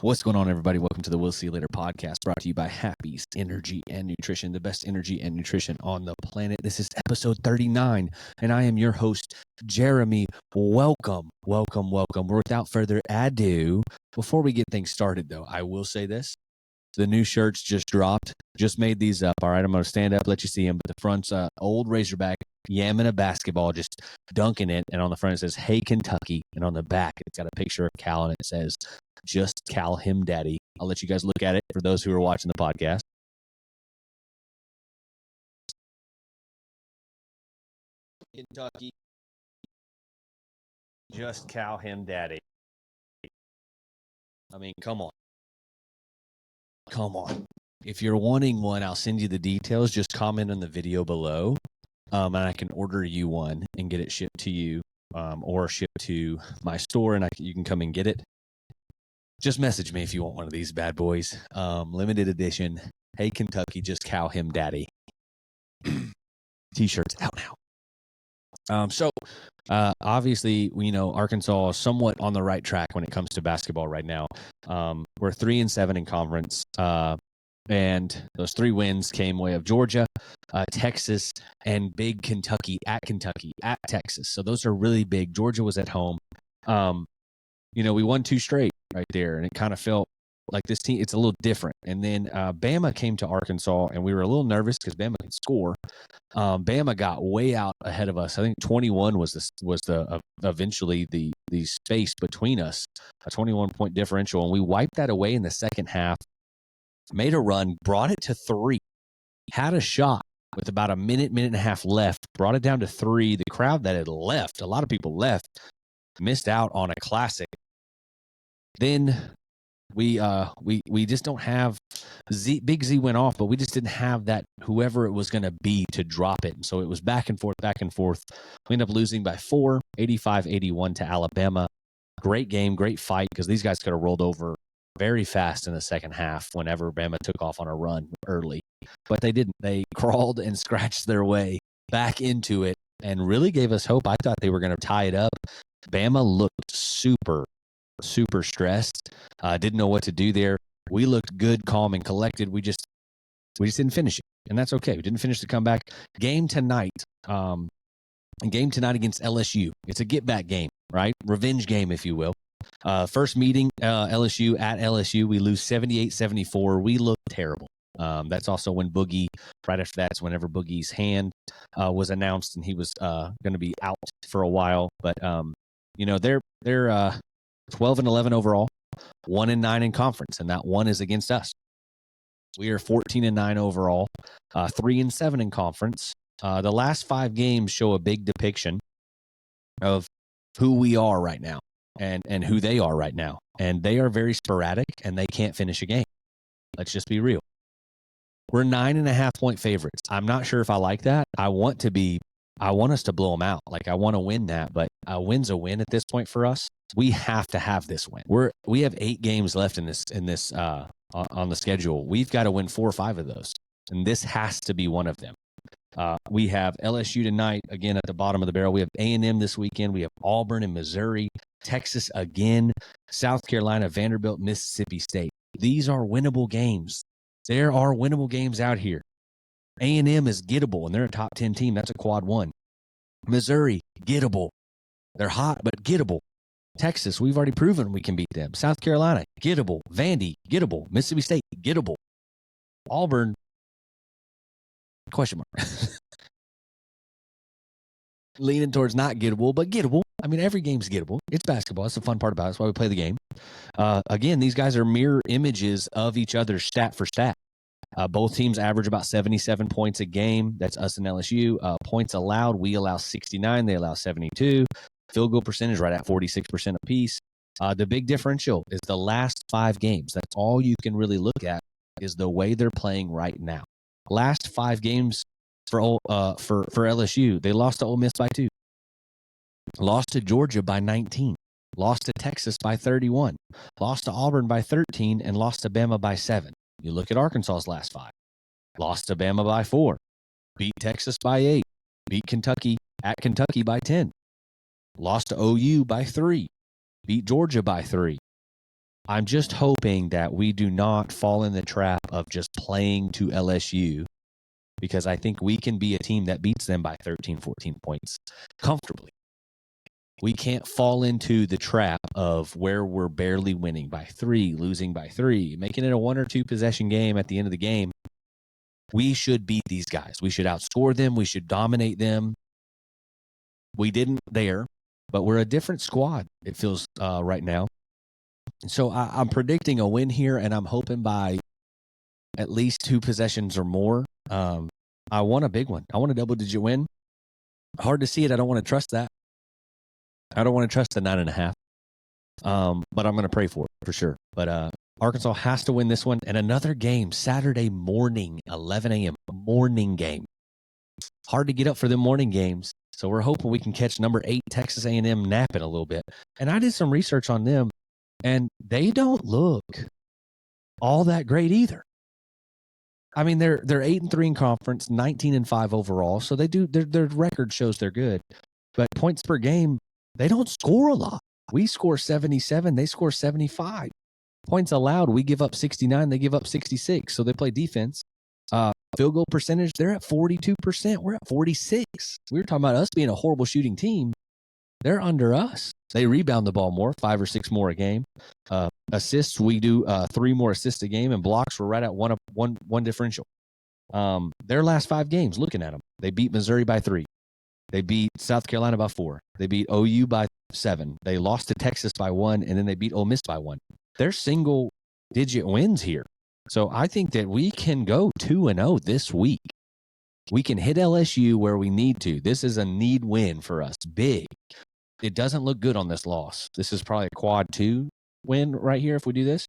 What's going on, everybody? Welcome to the We'll See You Later podcast, brought to you by Happy's Energy and Nutrition, the best energy and nutrition on the planet. This is episode 39, and I am your host, Jeremy. Welcome. Without further ado, before we get things started, though, I will say this. The new shirts just dropped. Just made these up. All right, I'm going to stand up, let you see them. But the front's old Razorback yamming a basketball, just dunking it. And on the front, it says, "Hey, Kentucky." And on the back, it's got a picture of Cal, and it says, "Just Cal him daddy." I'll let you guys look at it for those who are watching the podcast. Kentucky, just Cal him daddy. I mean, come on. If you're wanting one, I'll send you the details. Just comment on the video below, and I can order you one and get it shipped to you, or shipped to my store, and you can come and get it. Just message me if you want one of these bad boys. Limited edition. Hey, Kentucky, just Cal him daddy. T-shirts out now. Obviously, Arkansas is somewhat on the right track when it comes to basketball right now. We're 3-7 in conference, and those 3 wins came way of Georgia, Texas, and big Kentucky, at Texas. So those are really big. Georgia was at home. We won 2 straight right there, and it kind of felt like this team, it's a little different. And then Bama came to Arkansas, and we were a little nervous because Bama can score. Bama got way out ahead of us. I think 21 was eventually the space between us, a 21-point differential, and we wiped that away in the second half. Made a run, brought it to 3, had a shot with about a minute and a half left, brought it down to 3. The crowd that had left, a lot of people left, missed out on a classic. Then we just don't have Big Z went off, but we just didn't have that whoever it was going to be to drop it. And so it was back and forth. We ended up losing by 4, 85-81 to Alabama. Great game, great fight, because these guys could have rolled over very fast in the second half whenever Bama took off on a run early. But they didn't. They crawled and scratched their way back into it and really gave us hope. I thought they were going to tie it up. Bama looked super stressed. Didn't know what to do there. We looked good, calm, and collected. We just didn't finish it, and that's okay. We didn't finish the comeback. Game tonight against LSU. It's a get-back game, right? Revenge game, if you will. First meeting, LSU at LSU. We lose 78-74. We look terrible. That's also when Boogie, right after that's whenever Boogie's hand was announced, and he was going to be out for a while. But they're 12-11 overall, 1-9 in conference, and that one is against us. We are 14-9 overall, 3-7 in conference. The last 5 games show a big depiction of who we are right now and who they are right now. And they are very sporadic, and they can't finish a game. Let's just be real. We're 9.5-point favorites. I'm not sure if I like that. I want us to blow them out. Like, I want to win that, but a win's a win at this point for us. We have to have this win. We have 8 games left in this on the schedule. We've got to win 4 or 5 of those, and this has to be one of them. We have LSU tonight, again at the bottom of the barrel. We have A&M this weekend. We have Auburn and Missouri, Texas again, South Carolina, Vanderbilt, Mississippi State. These are winnable games. There are winnable games out here. A&M is gettable, and they're a top 10 team. That's a quad 1. Missouri, gettable. They're hot, but gettable. Texas, we've already proven we can beat them. South Carolina, gettable. Vandy, gettable. Mississippi State, gettable. Auburn, question mark. Leaning towards not gettable, but gettable. I mean, every game's gettable. It's basketball. That's the fun part about it. That's why we play the game. Again, these guys are mirror images of each other stat for stat. Both teams average about 77 points a game. That's us and LSU. Points allowed, we allow 69. They allow 72. Field goal percentage right at 46% apiece. The big differential is the last 5 games. That's all you can really look at, is the way they're playing right now. Last 5 games for LSU, they lost to Ole Miss by 2. Lost to Georgia by 19. Lost to Texas by 31. Lost to Auburn by 13, and lost to Bama by 7. You look at Arkansas's last 5. Lost to Bama by 4. Beat Texas by 8. Beat Kentucky at Kentucky by 10. Lost to OU by 3. Beat Georgia by 3. I'm just hoping that we do not fall in the trap of just playing to LSU, because I think we can be a team that beats them by 13, 14 points comfortably. We can't fall into the trap of where we're barely winning by 3, losing by 3, making it a 1 or 2 possession game at the end of the game. We should beat these guys. We should outscore them. We should dominate them. We didn't there, but we're a different squad, it feels right now. So I'm predicting a win here, and I'm hoping by at least 2 possessions or more. I want a big one. I want a double-digit win. Hard to see it. I don't want to trust that. I don't want to trust the 9.5. But I'm going to pray for it for sure. But Arkansas has to win this one. And another game, Saturday morning, 11 a.m., morning game. Hard to get up for the morning games. So we're hoping we can catch number 8 Texas A&M napping a little bit. And I did some research on them, and they don't look all that great either. I mean, they're 8-3 in conference, 19-5 overall. So they do their record shows they're good. But points per game, they don't score a lot. We score 77, they score 75. Points allowed, we give up 69, they give up 66. So they play defense. Field goal percentage, they're at 42%. We're at 46. We were talking about us being a horrible shooting team. They're under us. They rebound the ball more, 5 or 6 more a game. Assists, we do 3 more assists a game, and blocks, we're right at one differential. Their last 5 games, looking at them, they beat Missouri by 3. They beat South Carolina by 4. They beat OU by 7. They lost to Texas by 1, and then they beat Ole Miss by 1. They're single-digit wins here. So I think that we can go 2-0 this week. We can hit LSU where we need to. This is a need win for us, big. It doesn't look good on this loss. This is probably a quad 2 win right here if we do this.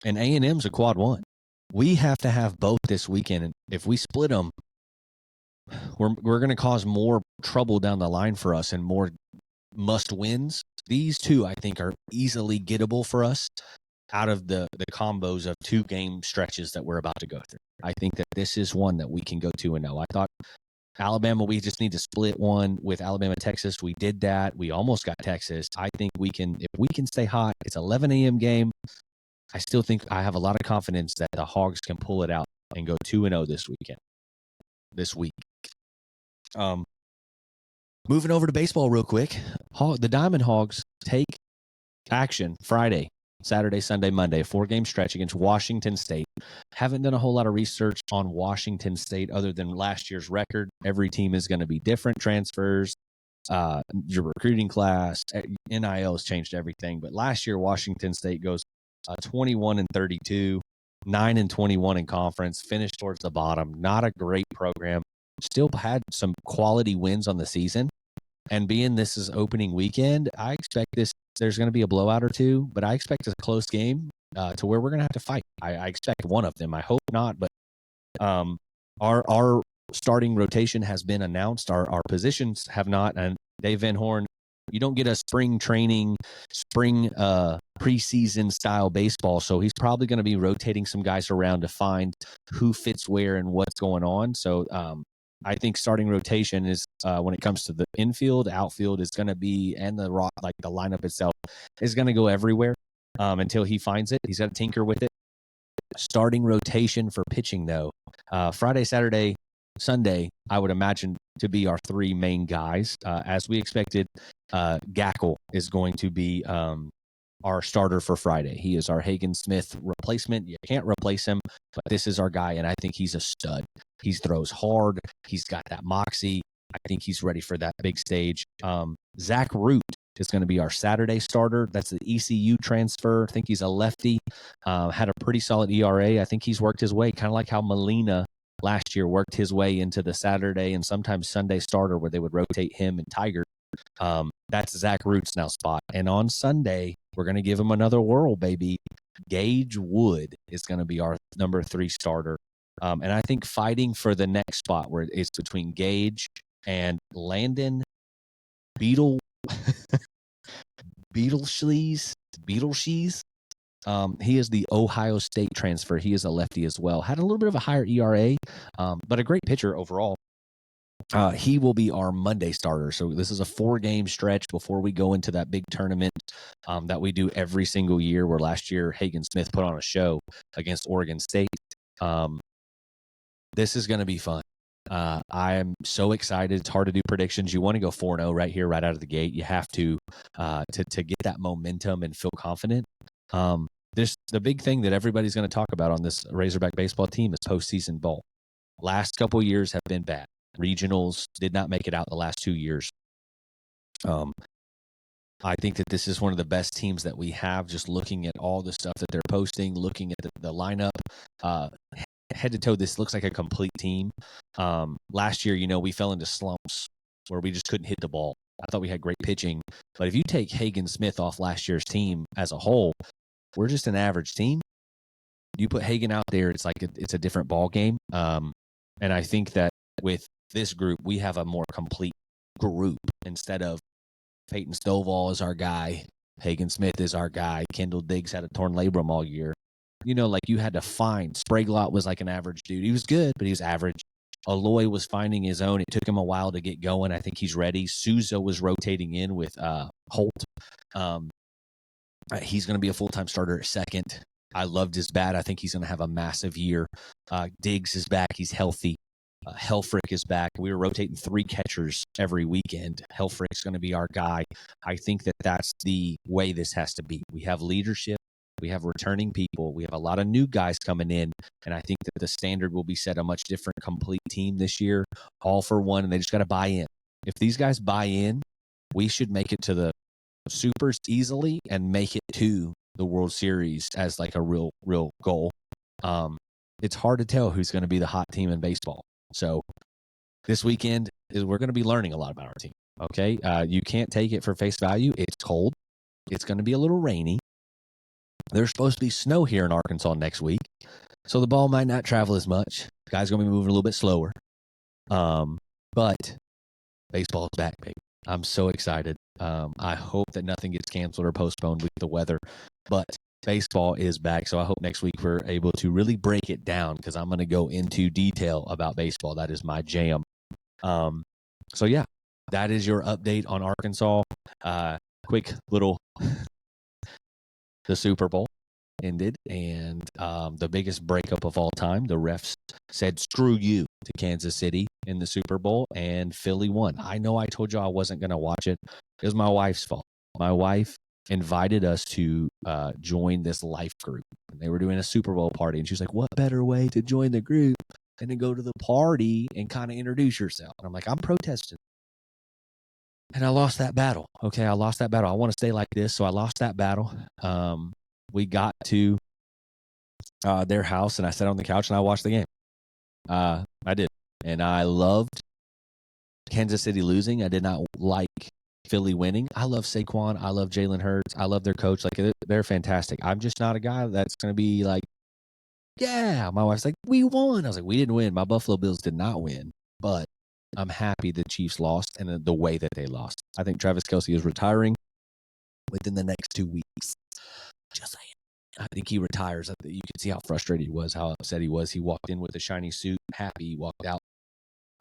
And A&M's a quad 1. We have to have both this weekend. And if we split them, we're going to cause more trouble down the line for us and more must wins. These 2, I think, are easily gettable for us out of the combos of 2 game stretches that we're about to go through. I think that this is one that we can go 2-0. I thought Alabama, we just need to split one with Alabama, Texas. We did that. We almost got Texas. I think we can, if we can stay hot, it's 11 a.m. game. I still think I have a lot of confidence that the Hogs can pull it out and go 2-0 this week. Moving over to baseball real quick. The Diamond Hogs take action Friday, Saturday, Sunday, Monday, 4-game stretch against Washington State. Haven't done a whole lot of research on Washington State other than last year's record. Every team is going to be different transfers. Your recruiting class, NIL has changed everything. But last year, Washington State goes 21-32, 9-21 in conference, finished towards the bottom. Not a great program. Still had some quality wins on the season. And being this is opening weekend, I expect there's going to be a blowout or 2, but I expect a close game to where we're going to have to fight. I expect one of them. I hope not, but our starting rotation has been announced. Our positions have not. And Dave Van Horn, you don't get a spring training, preseason style baseball. So he's probably going to be rotating some guys around to find who fits where and what's going on. So I think starting rotation is when it comes to the infield, outfield is going to be, and the lineup itself is going to go everywhere until he finds it. He's got to tinker with it. Starting rotation for pitching, though, Friday, Saturday, Sunday, I would imagine to be our 3 main guys. As we expected, Gackle is going to be our starter for Friday. He is our Hagen Smith replacement. You can't replace him, but this is our guy, and I think he's a stud. He throws hard. He's got that moxie. I think he's ready for that big stage. Zach Root is going to be our Saturday starter. That's the ECU transfer. I think he's a lefty. Had a pretty solid ERA. I think he's worked his way, kind of like how Molina last year worked his way into the Saturday and sometimes Sunday starter where they would rotate him and Tiger. That's Zach Root's now spot. And on Sunday, we're going to give him another whirl, baby. Gage Wood is going to be our number 3 starter. And I think fighting for the next spot where it's between Gage and Landon Beetleshees. He is the Ohio State transfer. He is a lefty as well. Had a little bit of a higher ERA, but a great pitcher overall. He will be our Monday starter. So this is a 4-game stretch before we go into that big tournament that we do every single year, where last year Hagen Smith put on a show against Oregon State. This is going to be fun. I am so excited. It's hard to do predictions. You want to go 4-0 right here, right out of the gate. You have to get that momentum and feel confident. The big thing that everybody's going to talk about on this Razorback baseball team is postseason ball. Last couple of years have been bad. Regionals did not make it out the last 2 years. I think that this is one of the best teams that we have, just looking at all the stuff that they're posting, looking at the lineup. Head to toe, this looks like a complete team. Last year, we fell into slumps where we just couldn't hit the ball. I thought we had great pitching. But if you take Hagen Smith off last year's team as a whole, we're just an average team. You put Hagen out there, it's like it's a different ball game. And I think that with this group, we have a more complete group instead of Peyton Stovall is our guy, Hagen Smith is our guy, Kendall Diggs had a torn labrum all year. Like you had to find. Spraglot was like an average dude. He was good, but he was average. Aloy was finding his own. It took him a while to get going. I think he's ready. Souza was rotating in with Holt. He's going to be a full-time starter at second. I loved his bat. I think he's going to have a massive year. Diggs is back. He's healthy. Helfrich is back. We were rotating 3 catchers every weekend. Helfrich's going to be our guy. I think that that's the way this has to be. We have leadership. We have returning people. We have a lot of new guys coming in. And I think that the standard will be set a much different, complete team this year, all for one. And they just got to buy in. If these guys buy in, we should make it to the Supers easily and make it to the World Series as like a real goal. It's hard to tell who's going to be the hot team in baseball. So this weekend we're going to be learning a lot about our team. Okay. You can't take it for face value. It's cold. It's going to be a little rainy. There's supposed to be snow here in Arkansas next week. So the ball might not travel as much. Guys going to be moving a little bit slower. But baseball's back, baby. I'm so excited. I hope that nothing gets canceled or postponed with the weather. But baseball is back. So I hope next week we're able to really break it down, because I'm going to go into detail about baseball. That is my jam. So yeah, that is your update on Arkansas. Quick little, the Super Bowl ended, and the biggest breakup of all time, the refs said screw you to Kansas City in the Super Bowl, and Philly won. I know I told you I wasn't going to watch it. It was my wife's fault. My wife invited us to join this life group, and they were doing a Super Bowl party, and she was like, what better way to join the group than to go to the party and kind of introduce yourself? And I'm like, I'm protesting. And I lost that battle. Okay, I lost that battle. I want to stay like this, so I lost that battle. We got to their house, and I sat on the couch and I watched the game. I did. And I loved Kansas City losing. I did not like Philly winning. I love Saquon. I love Jalen Hurts. I love their coach. Like, they're fantastic. I'm just not a guy that's going to be like, yeah. My wife's like, we won. I was like, we didn't win. My Buffalo Bills did not win. But I'm happy the Chiefs lost, and the way that they lost. I think Travis Kelce is retiring within the next 2 weeks. Just saying. I think he retires. You can see how frustrated he was, how upset he was. He walked in with a shiny suit, happy. He walked out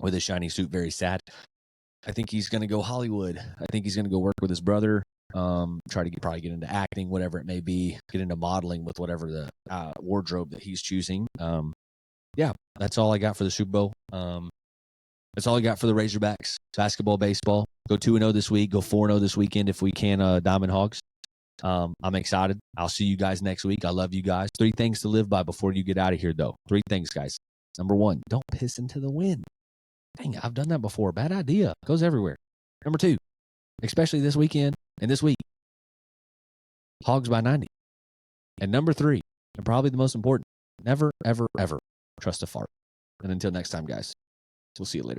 with a shiny suit, very sad. I think he's going to go Hollywood. I think he's going to go work with his brother, try to probably get into acting, whatever it may be, get into modeling with whatever the wardrobe that he's choosing. Yeah, that's all I got for the Super Bowl. That's all I got for the Razorbacks. Basketball, baseball. Go 2-0 this week. Go 4-0 this weekend if we can, Diamond Hogs. I'm excited. I'll see you guys next week. I love you guys. 3 things to live by before you get out of here, though. 3 things, guys. Number 1, don't piss into the wind. Dang, I've done that before. Bad idea. Goes everywhere. Number 2, especially this weekend and this week, Hogs by 90. And number 3, and probably the most important, never, ever, ever trust a fart. And until next time, guys, we'll see you later.